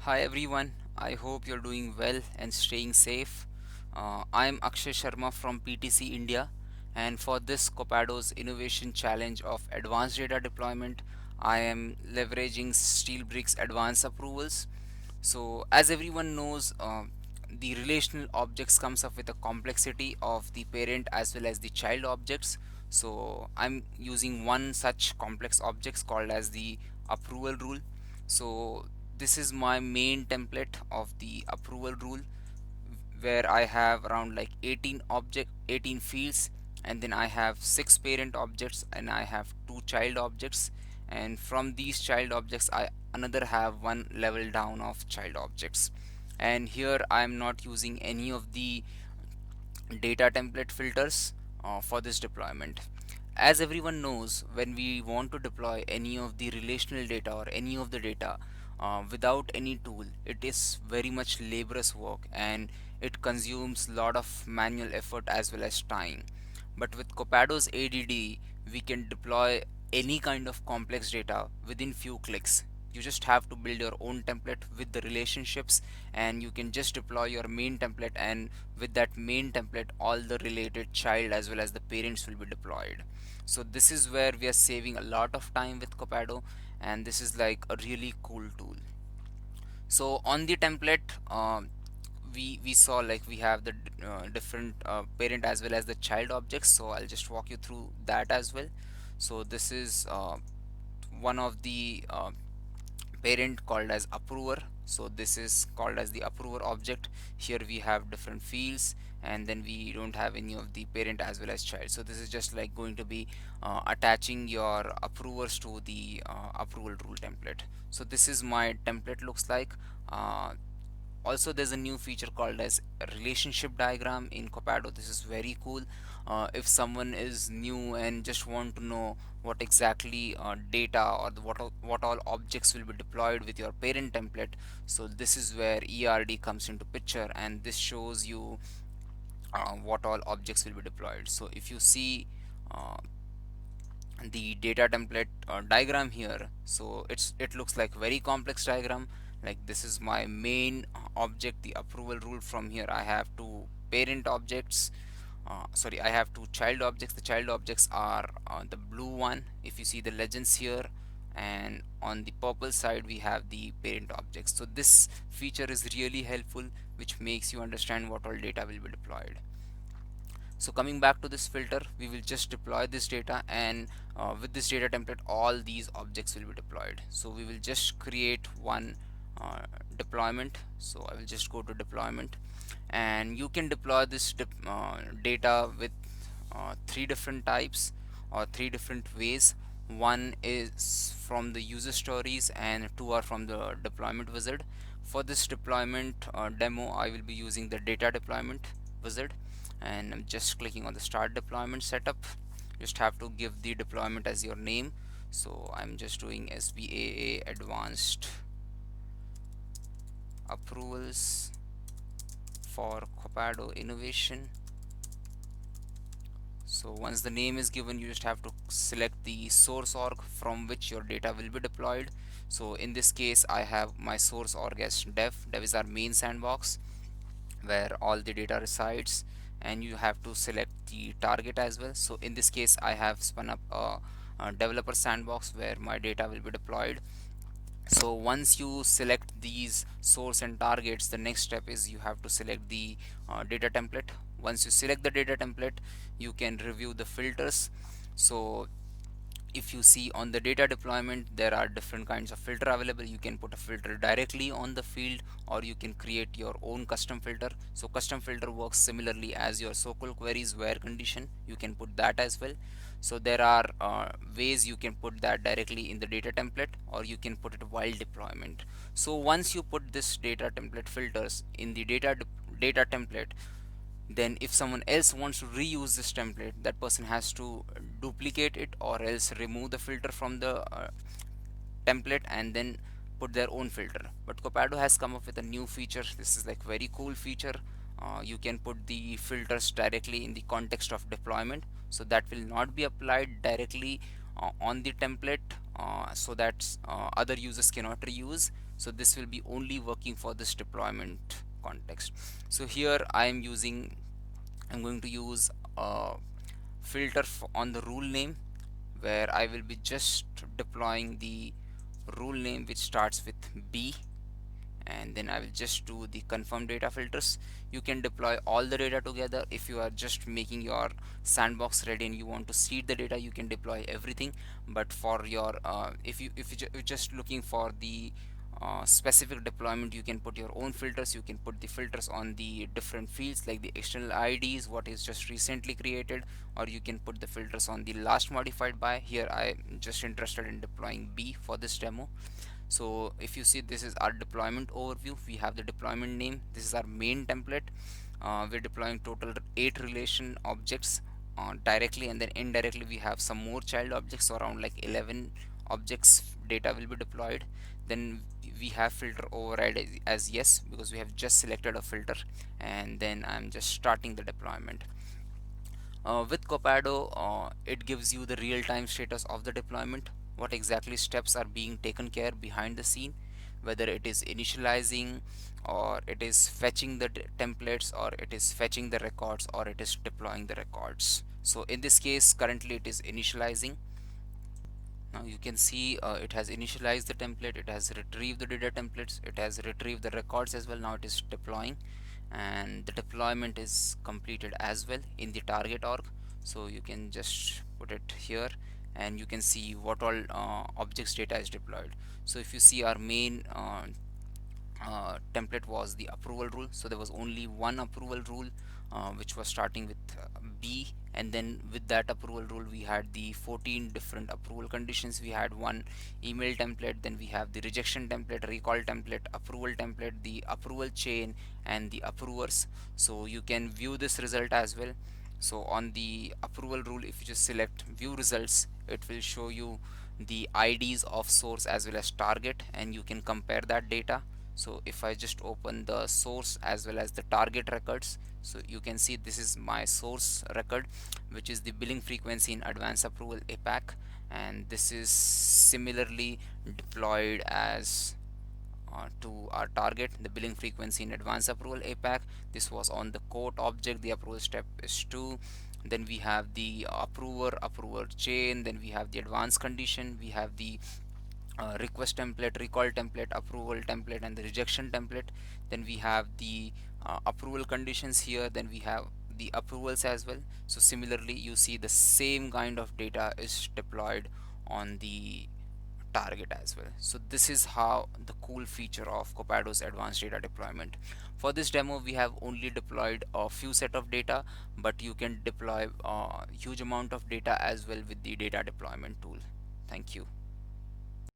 Hi everyone, I hope you're doing well and staying safe. I'm Akshay Sharma from PTC India, and for this Copado's Innovation Challenge of Advanced Data Deployment, I am leveraging Steelbrick's advanced approvals. So, as everyone knows, the relational objects comes up with a complexity of the parent as well as the child objects. So, I'm using one such complex objects called as the approval rule. So, this is my main template of the approval rule where I have around like 18 fields, and then I have 6 parent objects and I have 2 child objects, and from these child objects I another have one level down of child objects. And here I am not using any of the data template filters for this deployment. As everyone knows, when we want to deploy any of the relational data or any of the data without any tool, it is very much laborious work and it consumes a lot of manual effort as well as time. But with Copado's ADD, we can deploy any kind of complex data within few clicks. You just have to build your own template with the relationships, and you can just deploy your main template, and with that main template all the related child as well as the parents will be deployed. So this is where we are saving a lot of time with Copado, and this is like a really cool tool. So on the template, we saw like we have the different parent as well as the child objects, so I'll just walk you through that as well. So this is one of the parent called as approver. So this is called as the approver object. Here we have different fields, and then we don't have any of the parent as well as child. So this is just like going to be attaching your approvers to the approval rule template. So this is my template looks like. Also, there's a new feature called as a relationship diagram in Copado. This is very cool. If someone is new and just want to know what exactly data or what all objects will be deployed with your parent template, so this is where ERD comes into picture, and this shows you what all objects will be deployed. So if you see uh, the data template diagram here, so it looks like very complex diagram. Like this is my main object, the approval rule. From here I have two parent objects, sorry, I have two child objects. The child objects are the blue one if you see the legends here, and on the purple side we have the parent objects. So this feature is really helpful, which makes you understand what all data will be deployed. So coming back to this filter, we will just deploy this data, and with this data template all these objects will be deployed. So we will just create one deployment. So I will just go to deployment, and you can deploy this data with 3 different types or 3 different ways. One is from the user stories and 2 are from the deployment wizard. For this deployment demo, I will be using the data deployment wizard, and I'm just clicking on the start deployment setup. Just have to give the deployment as your name. So I'm just doing SBAA advanced approvals for Copado innovation. So once the name is given, you just have to select the source org from which your data will be deployed. So in this case I have my source org as dev is our main sandbox where all the data resides, and you have to select the target as well. So in this case I have spun up a developer sandbox where my data will be deployed. So once you select these source and targets, the next step is you have to select the data template. Once you select the data template, you can review the filters. So if you see on the data deployment, there are different kinds of filter available. You can put a filter directly on the field, or you can create your own custom filter. So custom filter works similarly as your SQL queries where condition, you can put that as well. So there are ways you can put that directly in the data template, or you can put it while deployment. So once you put this data template filters in the data template, then if someone else wants to reuse this template, that person has to duplicate it or else remove the filter from the template and then put their own filter. But Copado has come up with a new feature. This is like very cool feature. You can put the filters directly in the context of deployment, so that will not be applied directly on the template, so that other users cannot reuse. So this will be only working for this deployment context. So here I'm going to use a filter on the rule name, where I will be just deploying the rule name which starts with B, and then I will just do the confirm data filters. You can deploy all the data together. If you are just making your sandbox ready and you want to seed the data, you can deploy everything. But for your if you're just looking for the specific deployment, you can put your own filters. You can put the filters on the different fields like the external IDs, what is just recently created, or you can put the filters on the last modified by. Here I'm just interested in deploying B for this demo. So if you see, this is our deployment overview. We have the deployment name. This is our main template. We're deploying total 8 relation objects directly, and then indirectly we have some more child objects, so around like 11 objects data will be deployed. Then we have filter override as yes, because we have just selected a filter, and then I'm just starting the deployment. With Copado, it gives you the real-time status of the deployment, what exactly steps are being taken care behind the scene, whether it is initializing, or it is fetching the templates, or it is fetching the records, or it is deploying the records. So in this case, currently it is initializing. Now you can see it has initialized the template, it has retrieved the data templates, it has retrieved the records as well. Now it is deploying, and the deployment is completed as well in the target org. So you can just put it here, and you can see what all objects data is deployed. So if you see, our main template was the approval rule. So there was only one approval rule, which was starting with B, and then with that approval rule we had the 14 different approval conditions. We had one email template, then we have the rejection template, recall template, approval template, the approval chain, and the approvers. So you can view this result as well. So on the approval rule, if you just select view results, it will show you the IDs of source as well as target, and you can compare that data. So if I just open the source as well as the target records, so you can see this is my source record, which is the billing frequency in advance approval APAC, and this is similarly deployed as to our target, the billing frequency in advance approval APAC. This was on the quote object, the approval step is 2. Then we have the approver chain, then we have the advance condition, we have the request template, recall template, approval template, and the rejection template. Then we have the approval conditions here, then we have the approvals as well. So similarly, you see the same kind of data is deployed on the target as well. So this is how the cool feature of Copado's advanced data deployment. For this demo, we have only deployed a few set of data, but you can deploy a huge amount of data as well with the data deployment tool. Thank you.